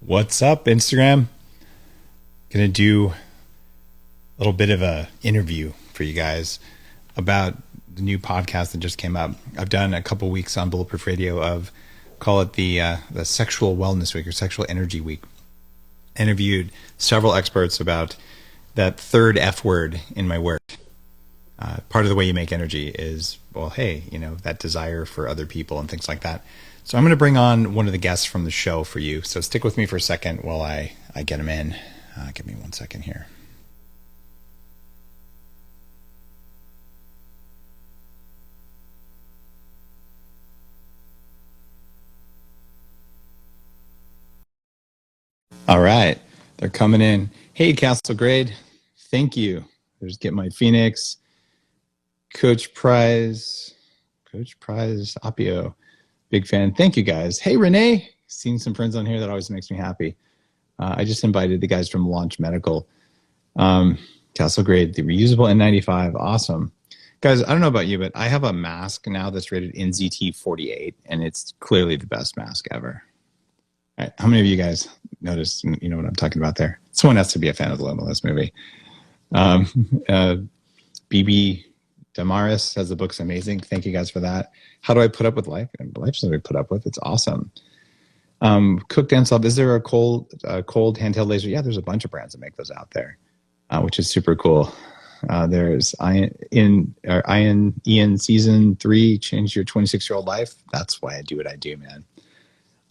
What's up, Instagram? Gonna do a little bit of a interview for you guys about the new podcast that just came up. I've done a couple weeks on Bulletproof Radio of, call it the Sexual Wellness Week or Sexual Energy Week. Interviewed several experts about that third F word in my work. Part of the way you make energy is, well, hey, that desire for other people and things like that. So I'm going to bring on one of the guests from the show for you. So stick with me for a second while I get him in. Give me 1 second here. All right. They're coming in. Hey, Castle Grade. Thank you. There's Get My Phoenix. Coach Prize, Opio. Big fan. Thank you, guys. Hey, Renee. Seeing some friends on here, that always makes me happy. I just invited the guys from Launch Medical. Castle Grade, the reusable N95. Awesome. Guys, I don't know about you, but I have a mask now that's rated NZT 48, and it's clearly the best mask ever. All right. How many of you guys noticed, you know what I'm talking about there? Someone has to be a fan of the Limitless movie. BB Damaris says the book's amazing. Thank you guys for that. How do I put up with life? Life's something to put up with. It's awesome. Cook Dance Love. Is there a cold handheld laser? Yeah, there's a bunch of brands that make those out there, which is super cool. There's Ian Season 3, Change Your 26-Year-Old Life. That's why I do what I do, man.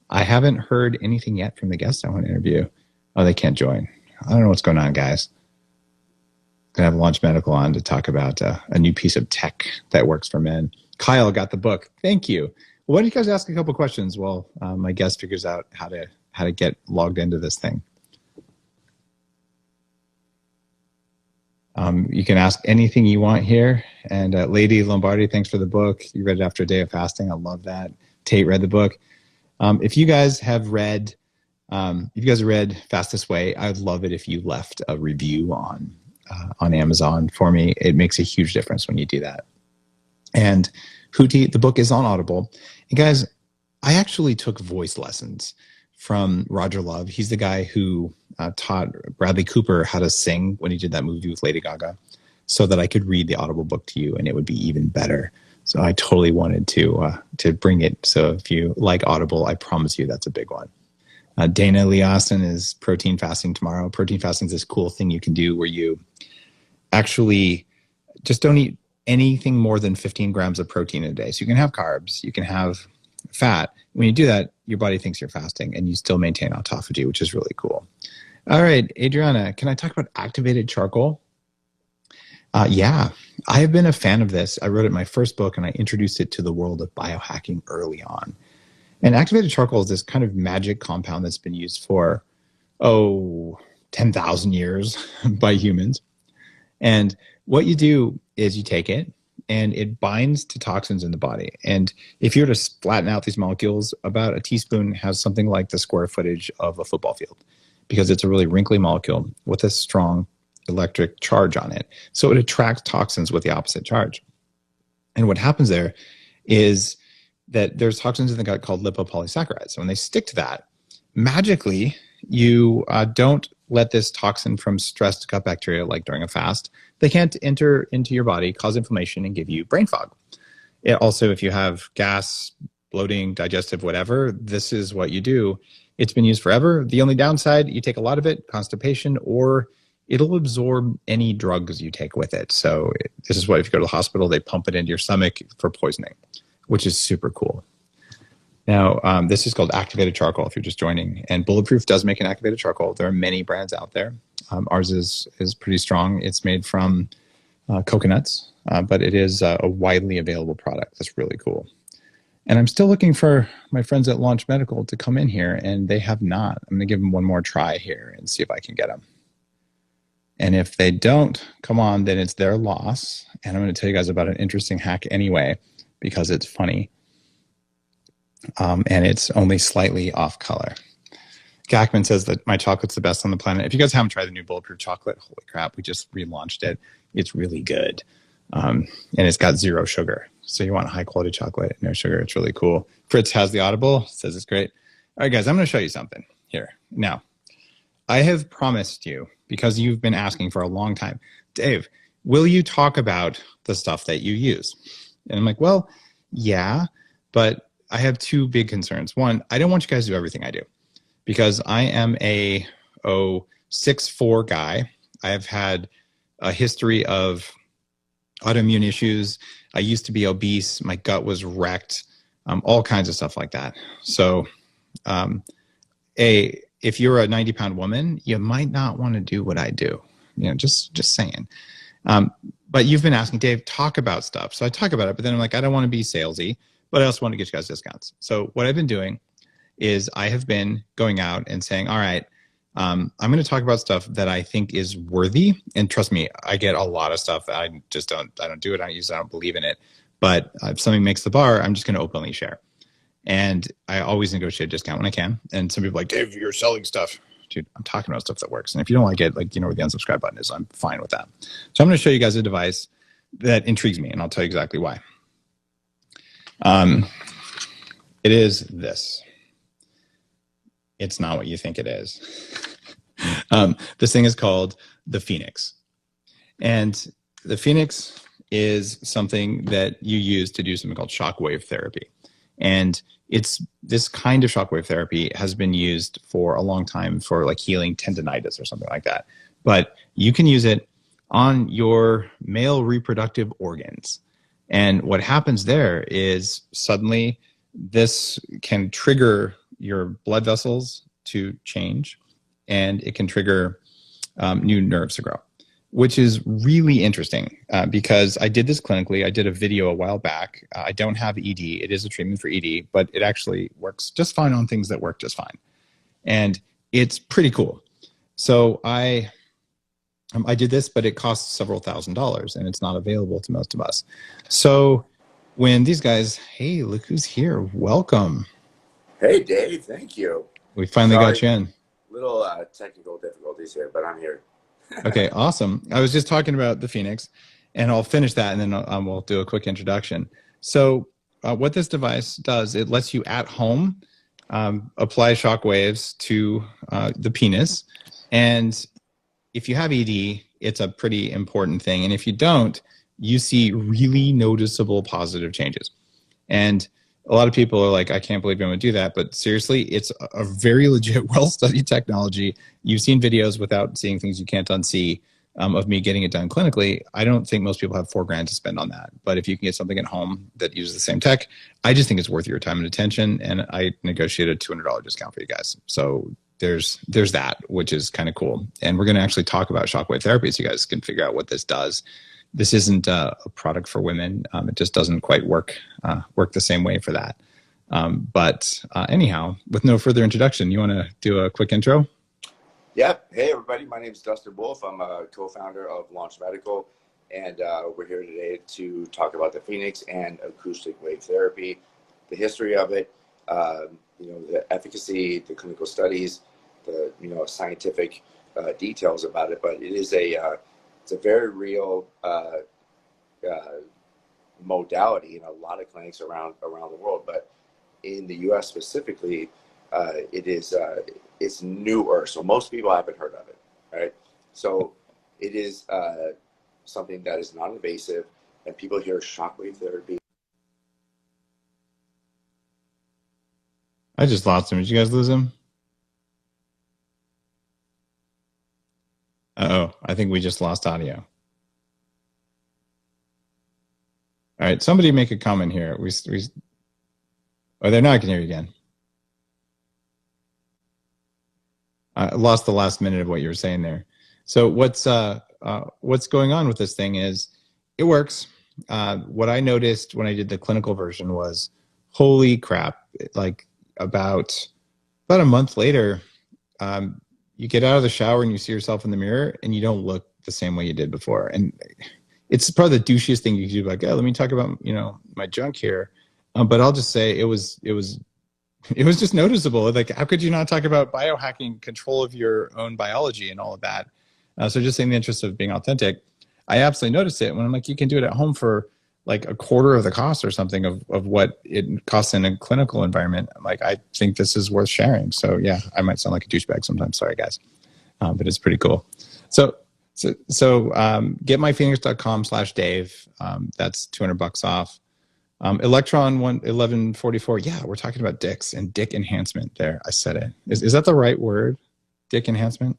I haven't heard anything yet from the guests I want to interview. Oh, they can't join. I don't know what's going on, guys. Gonna have Launch Medical on to talk about a new piece of tech that works for men. Kyle got the book. Thank you. Well, why don't you guys ask a couple questions while my guest figures out how to get logged into this thing? You can ask anything you want here. And Lady Lombardi, thanks for the book. You read it after a day of fasting. I love that. Tate read the book. If you guys have read Fast This Way, I would love it if you left a review on Amazon for me. It makes a huge difference when you do that. And Hootie, the book is on Audible. And guys, I actually took voice lessons from Roger Love. He's the guy who taught Bradley Cooper how to sing when he did that movie with Lady Gaga, so that I could read the Audible book to you and it would be even better. So I totally wanted to bring it. So if you like Audible, I promise you that's a big one. Dana Leason is protein fasting tomorrow. Protein fasting is this cool thing you can do where you actually just don't eat anything more than 15 grams of protein a day. So you can have carbs, you can have fat. When you do that, your body thinks you're fasting and you still maintain autophagy, which is really cool. All right, Adriana, can I talk about activated charcoal? Yeah, I have been a fan of this. I wrote it in my first book and I introduced it to the world of biohacking early on. And activated charcoal is this kind of magic compound that's been used for, 10,000 years by humans. And what you do is you take it and it binds to toxins in the body. And if you were to flatten out these molecules, about a teaspoon has something like the square footage of a football field, because it's a really wrinkly molecule with a strong electric charge on it. So it attracts toxins with the opposite charge. And what happens there is that there's toxins in the gut called lipopolysaccharides. So when they stick to that, magically, you don't let this toxin from stressed gut bacteria, like during a fast, they can't enter into your body, cause inflammation, and give you brain fog. It also, if you have gas, bloating, digestive, whatever, this is what you do. It's been used forever. The only downside, you take a lot of it, constipation, or it'll absorb any drugs you take with it. So this is what, if you go to the hospital, they pump it into your stomach for poisoning, which is super cool. Now, this is called activated charcoal if you're just joining. And Bulletproof does make an activated charcoal. There are many brands out there. Ours is pretty strong. It's made from coconuts, but it is a widely available product. That's really cool. And I'm still looking for my friends at Launch Medical to come in here, and they have not. I'm going to give them one more try here and see if I can get them. And if they don't come on, then it's their loss. And I'm going to tell you guys about an interesting hack anyway, because it's funny. And it's only slightly off color. Gackman says that my chocolate's the best on the planet. If you guys haven't tried the new Bulletproof Chocolate, holy crap, we just relaunched it. It's really good. And it's got 0 sugar. So you want high quality chocolate, no sugar. It's really cool. Fritz has the Audible, says it's great. All right, guys, I'm going to show you something. here. Now, I have promised you, because you've been asking for a long time, Dave, will you talk about the stuff that you use? And I'm like, well, yeah, but I have two big concerns. One, I don't want you guys to do everything I do, because I am a 6'4" guy. I have had a history of autoimmune issues. I used to be obese. My gut was wrecked, all kinds of stuff like that. So if you're a 90-pound woman, you might not want to do what I do. Just saying. But you've been asking, Dave, talk about stuff. So I talk about it, but then I'm like, I don't want to be salesy, but I also want to get you guys discounts. So what I've been doing is I have been going out and saying, all right, I'm going to talk about stuff that I think is worthy. And trust me, I get a lot of stuff that I don't do it. I don't use it. I don't believe in it. But if something makes the bar, I'm just going to openly share. And I always negotiate a discount when I can. And some people are like, Dave, you're selling stuff. Dude, I'm talking about stuff that works. And if you don't like it, where the unsubscribe button is, I'm fine with that. So I'm going to show you guys a device that intrigues me, and I'll tell you exactly why. It is this. It's not what you think it is. This thing is called the Phoenix. And the Phoenix is something that you use to do something called shockwave therapy. And this kind of shockwave therapy has been used for a long time for like healing tendonitis or something like that. But you can use it on your male reproductive organs. And what happens there is suddenly this can trigger your blood vessels to change, and it can trigger new nerves to grow, which is really interesting because I did this clinically. I did a video a while back. I don't have ED. It is a treatment for ED, but it actually works just fine on things that work just fine. And it's pretty cool. So I did this, but it costs several $1,000s, and it's not available to most of us. So when these guys, hey, look who's here. Welcome. Hey, Dave. Thank you. We finally got you in. Little technical difficulties here, but I'm here. Okay, awesome. I was just talking about the Phoenix, and I'll finish that, and then we'll do a quick introduction. So what this device does, it lets you at home apply shock waves to the penis. And if you have ED, it's a pretty important thing. And if you don't, you see really noticeable positive changes. And a lot of people are like, I can't believe I'm going to do that. But seriously, it's a very legit, well-studied technology. You've seen videos without seeing things you can't unsee of me getting it done clinically. I don't think most people have $4,000 to spend on that. But if you can get something at home that uses the same tech, I just think it's worth your time and attention. And I negotiated a $200 discount for you guys. So there's that, which is kind of cool. And we're going to actually talk about shockwave therapy so you guys can figure out what this does. This isn't a product for women. It just doesn't quite work the same way for that. But anyhow, with no further introduction, you want to do a quick intro? Yeah. Hey, everybody. My name is Dustin Wolf. I'm a co-founder of Launch Medical, and we're here today to talk about the Phoenix and acoustic wave therapy, the history of it, the efficacy, the clinical studies, the scientific details about it. But it is it's a very real modality in a lot of clinics around the world. But in the U.S. specifically, it's newer, so most people haven't heard of it, right? So it is something that is non-invasive, and people hear shockwave therapy. I just lost him. Did you guys lose him? Uh-oh, I think we just lost audio. All right, somebody make a comment here. Oh, they're not. I can hear you again. I lost the last minute of what you were saying there. So what's going on with this thing is it works. What I noticed when I did the clinical version was, holy crap, like about a month later, you get out of the shower and you see yourself in the mirror and you don't look the same way you did before. And it's probably the douchiest thing you can do, like, oh, let me talk about, my junk here. But I'll just say it was just noticeable. Like, how could you not talk about biohacking, control of your own biology and all of that? So just in the interest of being authentic, I absolutely noticed it when I'm like, you can do it at home for like a quarter of the cost or something of what it costs in a clinical environment. Like, I think this is worth sharing. So yeah, I might sound like a douchebag sometimes. Sorry, guys. But it's pretty cool. So getmyphoenix.com/Dave. That's $200 off. Electron 1144. Yeah, we're talking about dicks and dick enhancement there. I said it. Is that the right word? Dick enhancement?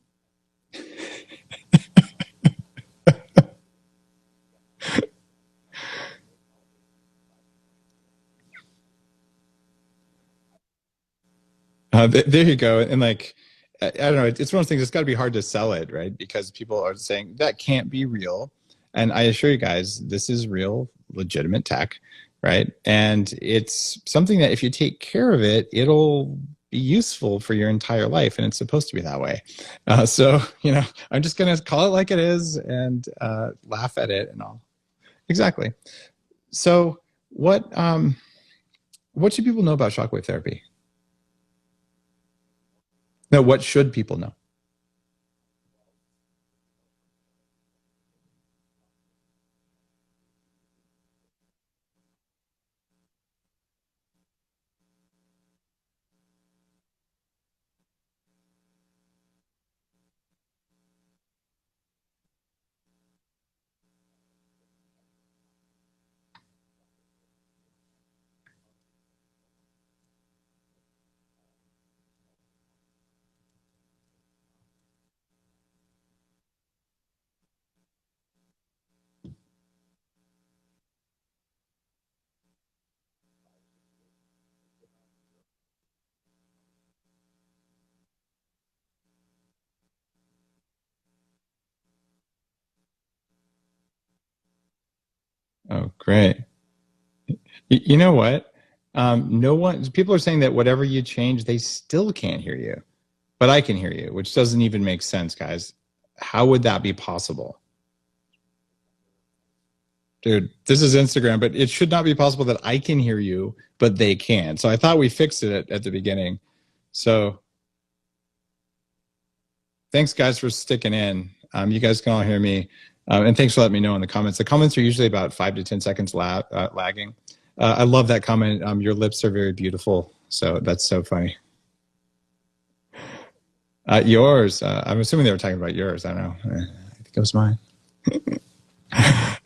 There you go. And like, I don't know, it's one of those things, it's got to be hard to sell it, right? Because people are saying that can't be real. And I assure you guys, this is real, legitimate tech, right? And it's something that if you take care of it, it'll be useful for your entire life. And it's supposed to be that way. So, I'm just going to call it like it is and laugh at it and all. Exactly. So what should people know about shockwave therapy? No, what should people know? Oh, great. You know what? No one, people are saying that whatever you change, they still can't hear you, but I can hear you, which doesn't even make sense, guys. How would that be possible? Dude, this is Instagram, but it should not be possible that I can hear you, but they can't. So I thought we fixed it at the beginning. So thanks, guys, for sticking in. You guys can all hear me. And thanks for letting me know in the comments. The comments are usually about 5 to 10 seconds lagging. I love that comment. Your lips are very beautiful. So that's so funny. Yours. I'm assuming they were talking about yours. I don't know. I think it was mine.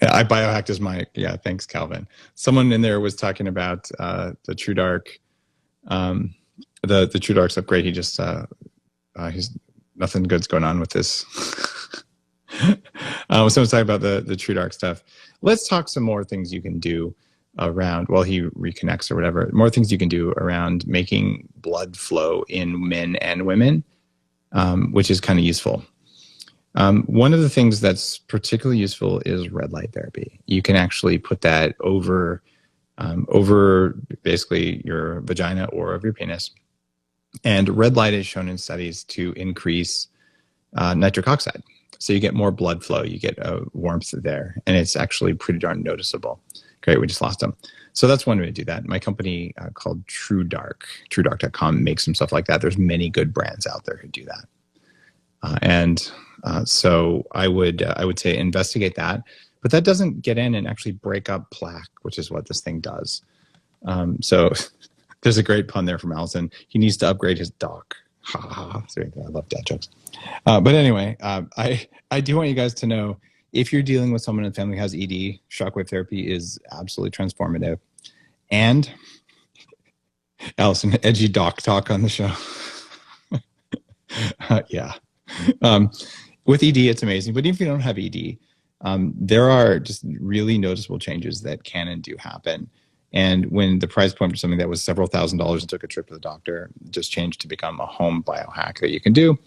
Yeah, I biohacked his mic. Yeah, thanks, Calvin. Someone in there was talking about the True Dark. The True Dark's upgrade. He just he's nothing good's going on with this. Someone's talking about the True Dark stuff. Let's talk some more things you can do around, while he reconnects or whatever, more things you can do around making blood flow in men and women, which is kind of useful. One of the things that's particularly useful is red light therapy. You can actually put that over basically your vagina or of your penis. And red light is shown in studies to increase nitric oxide. So you get more blood flow, you get warmth there, and it's actually pretty darn noticeable. Great, we just lost them. So that's one way to do that. My company called True Dark, truedark.com, makes some stuff like that. There's many good brands out there who do that. So I would say investigate that, but that doesn't get in and actually break up plaque, which is what this thing does. So there's a great pun there from Allison. He needs to upgrade his dock. Ha ha. I love dad jokes. But anyway, I do want you guys to know, if you're dealing with someone in the family who has ED, shockwave therapy is absolutely transformative. And Allison, edgy doc talk on the show. Yeah. With ED, it's amazing. But even if you don't have ED, there are just really noticeable changes that can and do happen. And when the price point for something that was several $1,000s and took a trip to the doctor just changed to become a home biohack that you can do,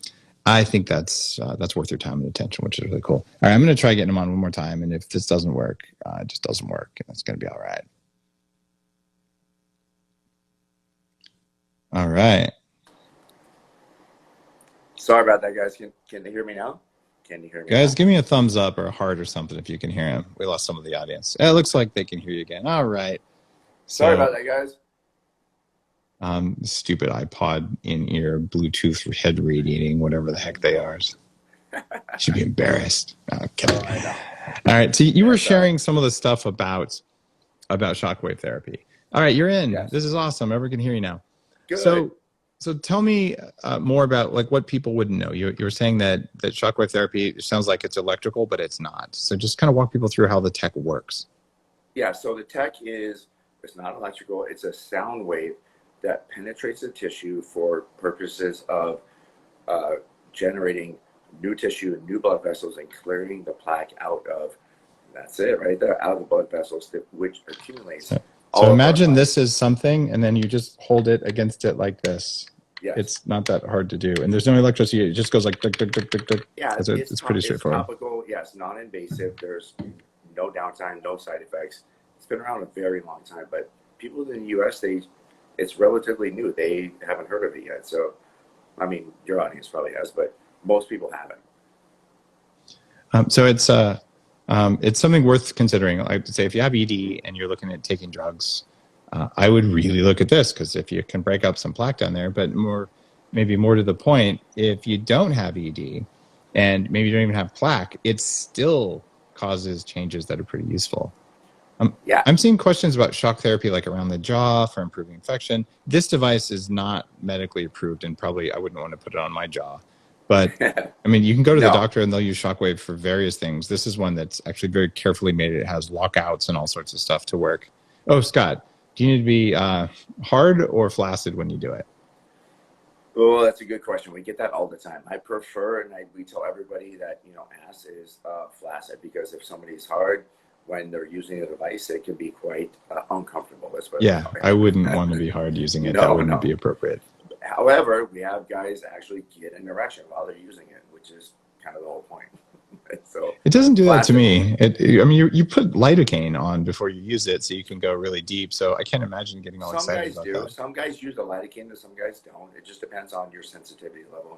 I think that's worth your time and attention, which is really cool. All right, I'm going to try getting them on one more time. And if this doesn't work, it just doesn't work. And it's going to be all right. All right. Sorry about that, guys. Can they hear me now? Can you hear me Guys, now? give me a thumbs up or a heart or something if you can hear him. We lost some of the audience. It looks like they can hear you again. All right. Sorry about that, guys. Stupid iPod in-ear Bluetooth head radiating, whatever the heck they are. Should be embarrassed. Okay. I know. All right. So you were sharing some of the stuff about about shockwave therapy. All right, you're in. Yes. This is awesome. Everyone can hear you now. Good. So tell me more about like what people wouldn't know. You were saying that shockwave therapy sounds like it's electrical, but it's not. So just kind of walk people through how the tech works. Yeah, so the tech it's not electrical. It's a sound wave that penetrates the tissue for purposes of generating new tissue, new blood vessels, and clearing the plaque out of, that's it right there, out of the blood vessels, which accumulates. So imagine this is something, and then you just hold it against it like this. Yes. It's not that hard to do. And there's no electricity. It just goes like, tick, tick, tick, tick, tick. Yeah, it's pretty straightforward. It's topical, yes, non-invasive. There's no downtime, no side effects. It's been around a very long time, but people in the US, it's relatively new. They haven't heard of it yet. So, I mean, your audience probably has, but most people haven't. So it's something worth considering. I would say if you have ED and you're looking at taking drugs, I would really look at this, because if you can break up some plaque down there, but maybe more to the point, if you don't have ED and maybe you don't even have plaque, it still causes changes that are pretty useful. Yeah. I'm seeing questions about shock therapy, like around the jaw for improving infection. This device is not medically approved, and probably I wouldn't want to put it on my jaw. But I mean, you can go to the doctor and they'll use shockwave for various things. This is one that's actually very carefully made. It has lockouts and all sorts of stuff to work. Oh, Scott, do you need to be hard or flaccid when you do it? Oh, that's a good question. We get that all the time. I prefer, and we tell everybody that, ass is flaccid, because if somebody's hard when they're using a device, it can be quite uncomfortable. Yeah, I wouldn't want to be hard using it. That wouldn't be appropriate. However, we have guys actually get an erection while they're using it, which is kind of the whole point. So it doesn't do that to me. I mean, you put lidocaine on before you use it, so you can go really deep. So I can't imagine getting all excited about that. Some guys do. Some guys use the lidocaine, and some guys don't. It just depends on your sensitivity level.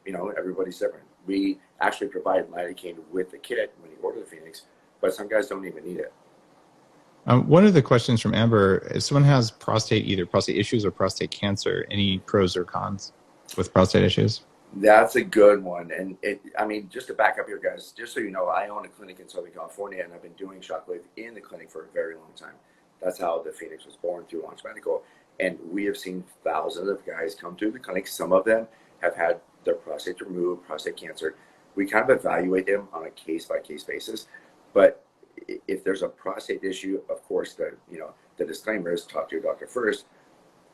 And, everybody's different. We actually provide lidocaine with the kit when you order the Phoenix, but some guys don't even need it. One of the questions from Amber is, someone has either prostate issues or prostate cancer. Any pros or cons with prostate issues? That's a good one. And just to back up here, guys, just so you know, I own a clinic in Southern California, and I've been doing Shockwave in the clinic for a very long time. That's how the Phoenix was born, through Launch Medical. And we have seen thousands of guys come through the clinic. Some of them have had their prostate removed, prostate cancer. We kind of evaluate them on a case-by-case basis. But if there's a prostate issue, of course, the disclaimer is talk to your doctor first.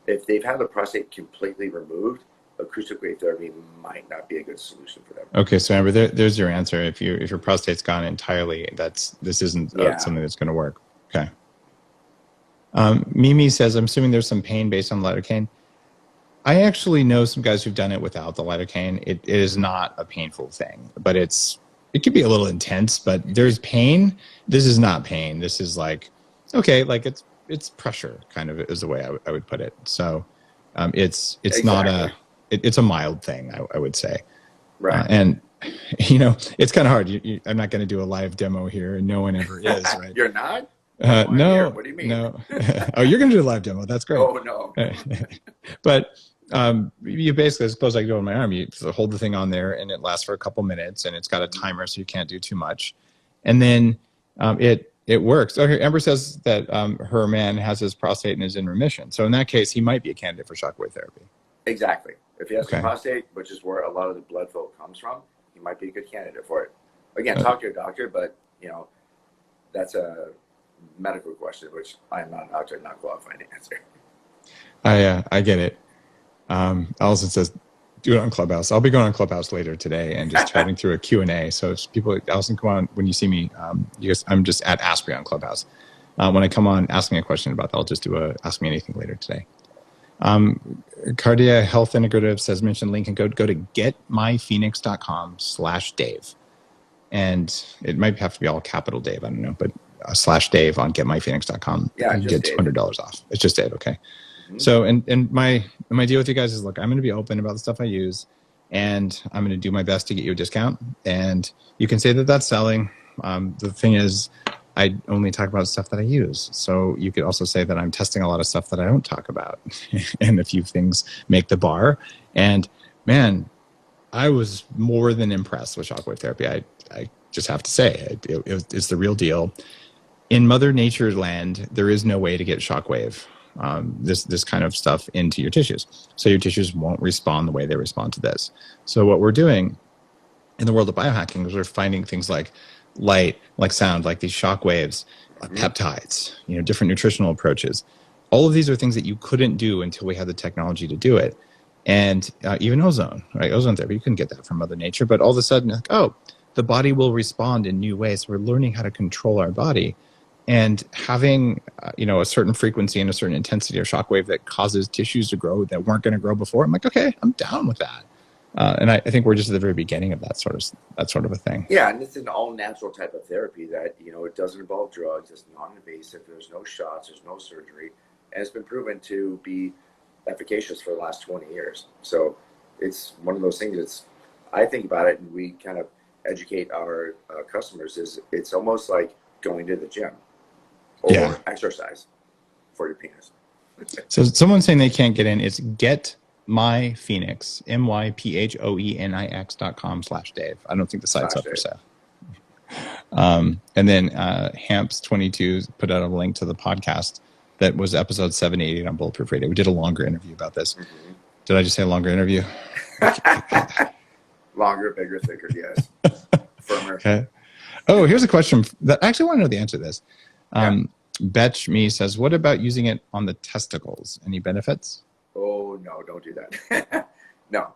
If they've had the prostate completely removed, acoustic wave therapy might not be a good solution for them. Okay, so Amber, there's your answer. If your prostate's gone entirely, this isn't something that's going to work. Okay. Mimi says, I'm assuming there's some pain based on lidocaine. I actually know some guys who've done it without the lidocaine. It is not a painful thing, but it can be a little intense. But there's pain. This is not pain. This is like, okay, like it's pressure, kind of, is the way I would put it. So it's exactly. Not it's a mild thing, I would say. Right. And it's kind of hard. I'm not going to do a live demo here, and no one ever is, right? You're not? No. What do you mean? No. Oh, you're going to do a live demo. That's great. Oh, no. But you basically, I suppose I do it on my arm. You hold the thing on there, and it lasts for a couple minutes, and it's got a timer, so you can't do too much. And then it works. Okay, Amber says that her man has his prostate and is in remission. So in that case, he might be a candidate for shockwave therapy. Exactly. If he has a prostate, which is where a lot of the blood flow comes from, he might be a good candidate for it. Again, talk to your doctor, but that's a medical question, which I am not a doctor, not qualified to answer. I get it. Allison says, do it on Clubhouse. I'll be going on Clubhouse later today and just chatting through a Q&A. So if people, Allison, come on when you see me. I'm just at Asprey on Clubhouse. When I come on, ask me a question about that. I'll just do Ask Me Anything later today. Cardia Health Integrative says, mention link and go to getmyphoenix.com/Dave. And it might have to be all capital Dave. I don't know, but /Dave on getmyphoenix.com. Yeah, you get $200 off. It's just Dave. Okay. Mm-hmm. So, and my deal with you guys is, look, I'm going to be open about the stuff I use, and I'm going to do my best to get you a discount. And you can say that that's selling. The thing is, I only talk about stuff that I use. So you could also say that I'm testing a lot of stuff that I don't talk about. And a few things make the bar. And man, I was more than impressed with shockwave therapy. I just have to say, it's the real deal. in Mother Nature's land, there is no way to get shockwave, this kind of stuff into your tissues. So your tissues won't respond the way they respond to this. So what we're doing in the world of biohacking is we're finding things like light, like sound, like these shock waves, peptides, different nutritional approaches. All of these are things that you couldn't do until we had the technology to do it. And even ozone, right? Ozone therapy, you couldn't get that from Mother Nature, but all of a sudden, like, oh, the body will respond in new ways. We're learning how to control our body. And having a certain frequency and a certain intensity of shockwave that causes tissues to grow that weren't going to grow before, I'm like, okay, I'm down with that. And I think we're just at the very beginning of that sort of a thing. Yeah, and it's an all-natural type of therapy that, it doesn't involve drugs. It's non-invasive. There's no shots. There's no surgery. And it's been proven to be efficacious for the last 20 years. So it's one of those things that's, I think about it, and we kind of educate our customers, is it's almost like going to the gym or exercise for your penis. So someone's saying they can't get in. It's getmyphoenix, myphoenix.com/Dave. I don't think the site's up for sale. And then Hamps22 put out a link to the podcast that was episode 788 on Bulletproof Radio. We did a longer interview about this. Mm-hmm. Did I just say a longer interview? Longer, bigger, thicker, yes. Firmer. Okay. Oh, here's a question that I actually want to know the answer to this. Betch Me says, what about using it on the testicles? Any benefits? Oh, no, don't do that. No.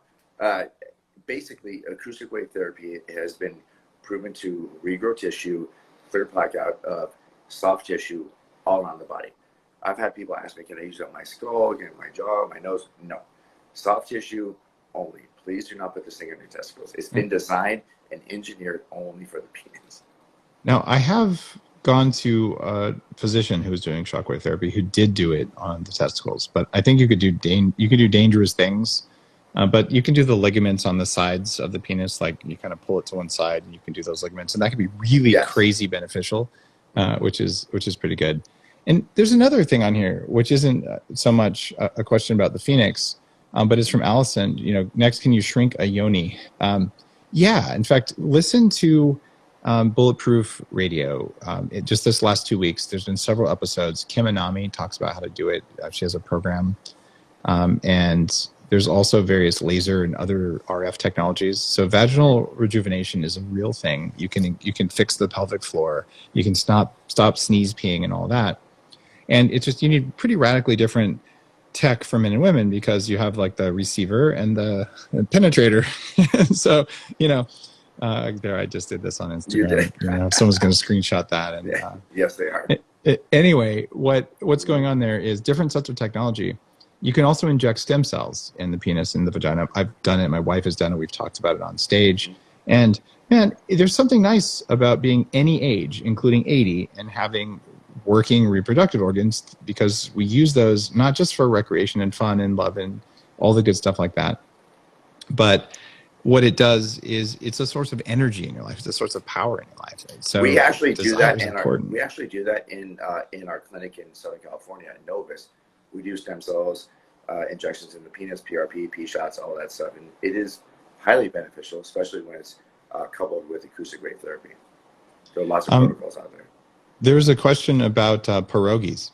Basically, acoustic wave therapy has been proven to regrow tissue, clear plaque out of soft tissue all around the body. I've had people ask me, can I use it on my skull, again, my jaw, my nose? No. Soft tissue only. Please do not put this thing on your testicles. It's been designed and engineered only for the penis. Now, I have gone to a physician who was doing shockwave therapy who did do it on the testicles, but I think you could do dangerous things. But you can do the ligaments on the sides of the penis, like you kind of pull it to one side, and you can do those ligaments, and that can be really crazy beneficial, which is pretty good. And there's another thing on here, which isn't so much a question about the Phoenix, but it's from Allison. Next, can you shrink a Yoni? Yeah, in fact, listen to Bulletproof Radio. Just this last 2 weeks, there's been several episodes. Kim Anami talks about how to do it. She has a program, and there's also various laser and other RF technologies. So vaginal rejuvenation is a real thing. You can fix the pelvic floor. You can stop sneeze peeing and all that. And it's just, you need pretty radically different tech for men and women because you have like the receiver and the penetrator. So, there, I just did this on Instagram. Someone's going to screenshot that. And yes, they are. Anyway, what's going on there is different sets of technology. You can also inject stem cells in the penis, in the vagina. I've done it. My wife has done it. We've talked about it on stage. And man, there's something nice about being any age, including 80, and having working reproductive organs, because we use those not just for recreation and fun and love and all the good stuff like that, but what it does is it's a source of energy in your life. It's a source of power in your life. So we actually do that in our clinic in Southern California at Novus. We do stem cells, injections in the penis, PRP, P shots, all that stuff, and it is highly beneficial, especially when it's coupled with acoustic wave therapy. There are lots of protocols out there. There's a question about pierogies.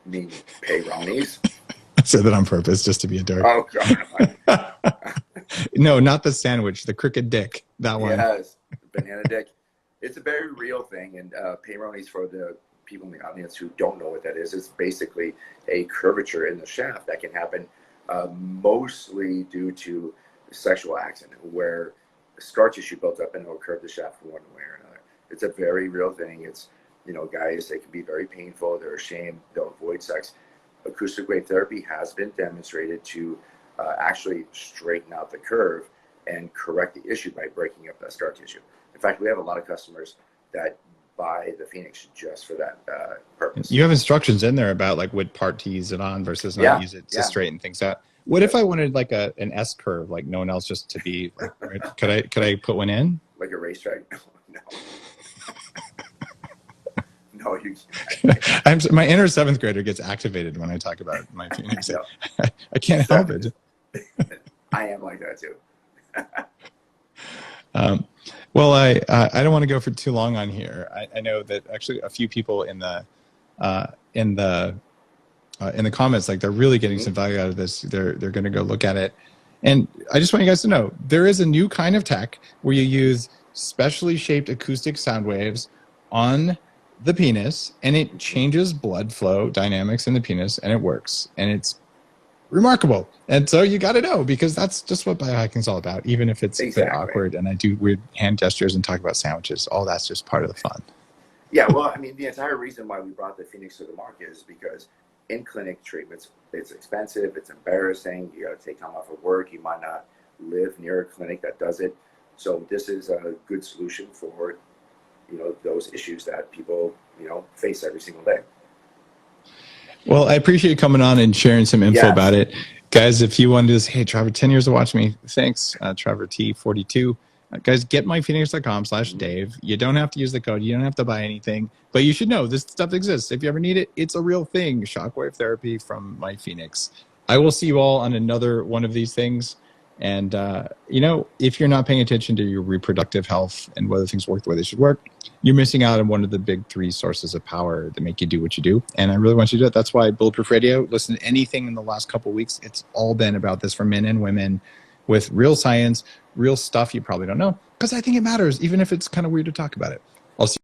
You mean peyronie's? I said that on purpose, just to be a dork. Oh, God. No, not the sandwich, the crooked dick. That one. Yes, banana dick. It's a very real thing. And peyronie's, for the people in the audience who don't know what that is, it's basically a curvature in the shaft that can happen mostly due to sexual accident, where scar tissue built up and it'll curve the shaft one way or another. It's a very real thing. It's, guys, they can be very painful. They're ashamed. They'll avoid sex. Acoustic wave therapy has been demonstrated to actually straighten out the curve and correct the issue by breaking up that scar tissue. In fact, we have a lot of customers that buy the Phoenix just for that purpose. You have instructions in there about like what part to use it on versus not use it to straighten things out. What if I wanted like an S curve, like no one else, just to be like, right? Could I put one in? Like a racetrack? No. No, you can't. My inner seventh grader gets activated when I talk about my Phoenix. No. I can't help it. I am like that too. Well, I don't want to go for too long on here. I know that actually a few people in the uh, in the in the comments, like they're really getting some value out of this. They're going to go look at it, and I just want you guys to know there is a new kind of tech where you use specially shaped acoustic sound waves on the penis, and it changes blood flow dynamics in the penis, and it works, and it's remarkable. And so you got to know, because that's just what biohacking is all about, even if it's a bit awkward and I do weird hand gestures and talk about sandwiches. All that's just part of the fun. Yeah, well, I mean, the entire reason why we brought the Phoenix to the market is because in clinic treatments, it's expensive, it's embarrassing, you got to take time off of work, you might not live near a clinic that does it. So this is a good solution for, those issues that people, face every single day. Well, I appreciate you coming on and sharing some info about it. Guys, if you wanted to say, hey, Trevor, 10 years of watching me, thanks, Trevor T42. Guys, get myphoenix.com/Dave. You don't have to use the code. You don't have to buy anything. But you should know this stuff exists. If you ever need it, it's a real thing. Shockwave Therapy from My Phoenix. I will see you all on another one of these things. And, if you're not paying attention to your reproductive health and whether things work the way they should work, you're missing out on one of the big 3 sources of power that make you do what you do. And I really want you to do it. That's why Bulletproof Radio, listen to anything in the last couple of weeks. It's all been about this for men and women with real science, real stuff you probably don't know, because I think it matters, even if it's kind of weird to talk about it. I'll see